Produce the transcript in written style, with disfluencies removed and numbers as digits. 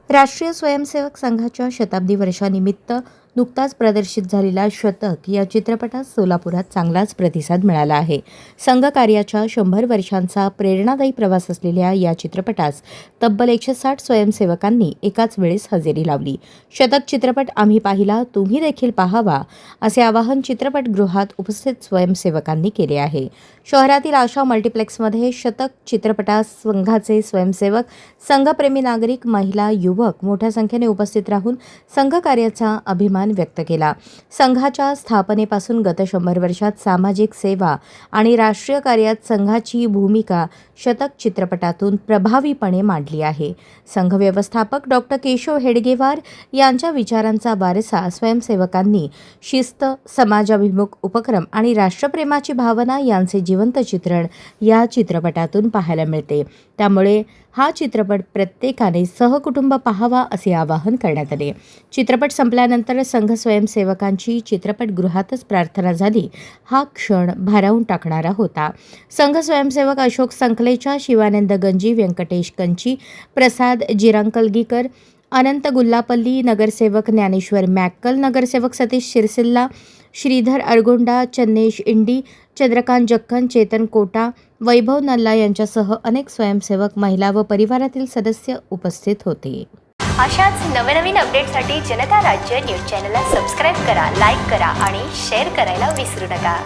राष्ट्रीय स्वयंसेवक संघाच्या शताब्दी वर्षानिमित्त नुकताच प्रदर्शित झालेला शतक या चित्रपटास सोलापुरात चांगलाच प्रतिसाद मिळाला आहे. संघ कार्याच्या 100 वर्षांचा प्रेरणादायी प्रवास असलेल्या या चित्रपटास तब्बल 160 स्वयंसेवकांनी एकाच वेळेस हजेरी लावली. शतक चित्रपट आम्ही पाहिला, तुम्ही देखील पाहावा असे आवाहन चित्रपटगृहात उपस्थित स्वयंसेवकांनी केले आहे. शहरातील आशा मल्टिप्लेक्समध्ये शतक चित्रपटास संघाचे स्वयंसेवक, संघप्रेमी नागरिक, महिला, युवक मोठ्या संख्येने उपस्थित राहून संघ कार्याचा अभिमान व्यक्त केला. संघाच्या स्थापनेपासून गत 100 वर्षात सामाजिक सेवा आणि राष्ट्रीय कार्यात संघाची भूमिका शतक चित्रपटातून प्रभावीपणे मांडली आहे. संघ व्यवस्थापक डॉक्टर केशव हेडगेवार यांच्या विचारांचा वारसा स्वयंसेवकांनी शिस्त, समाजाभिमुख उपक्रम आणि राष्ट्रप्रेमाची भावना यांचे जिवंत चित्रण या चित्रपटातून पाहायला मिळते. त्यामुळे हा चित्रपट प्रत्येकाने सहकुटुंब पाहावा असे आवाहन करण्यात आले. चित्रपट संपल्यानंतर संघ स्वयंसेवकांची चित्रपटगृहातच प्रार्थना झाली. हा क्षण भारावून टाकणारा होता. संघ स्वयंसेवक अशोक संकलेचा, शिवानंद गंजी, व्यंकटेश कंची, प्रसाद जिरांकलगीकर, अनंत गुल्लापल्ली, नगरसेवक ज्ञानेश्वर मॅक्कल, नगरसेवक सतीश शिरसिल्ला, श्रीधर अरगोंडा, चन्नेश इंडी, चंद्रकांत जक्कन, चेतन कोटा, वैभव नल्ला यांच्यासह अनेक स्वयंसेवक, महिला व परिवारातील सदस्य उपस्थित होते. अशाच नवनवीन अपडेटसाठी जनता राज्य न्यूज चॅनलला सबस्क्राईब करा, लाईक करा आणि शेअर करायला विसरू नका.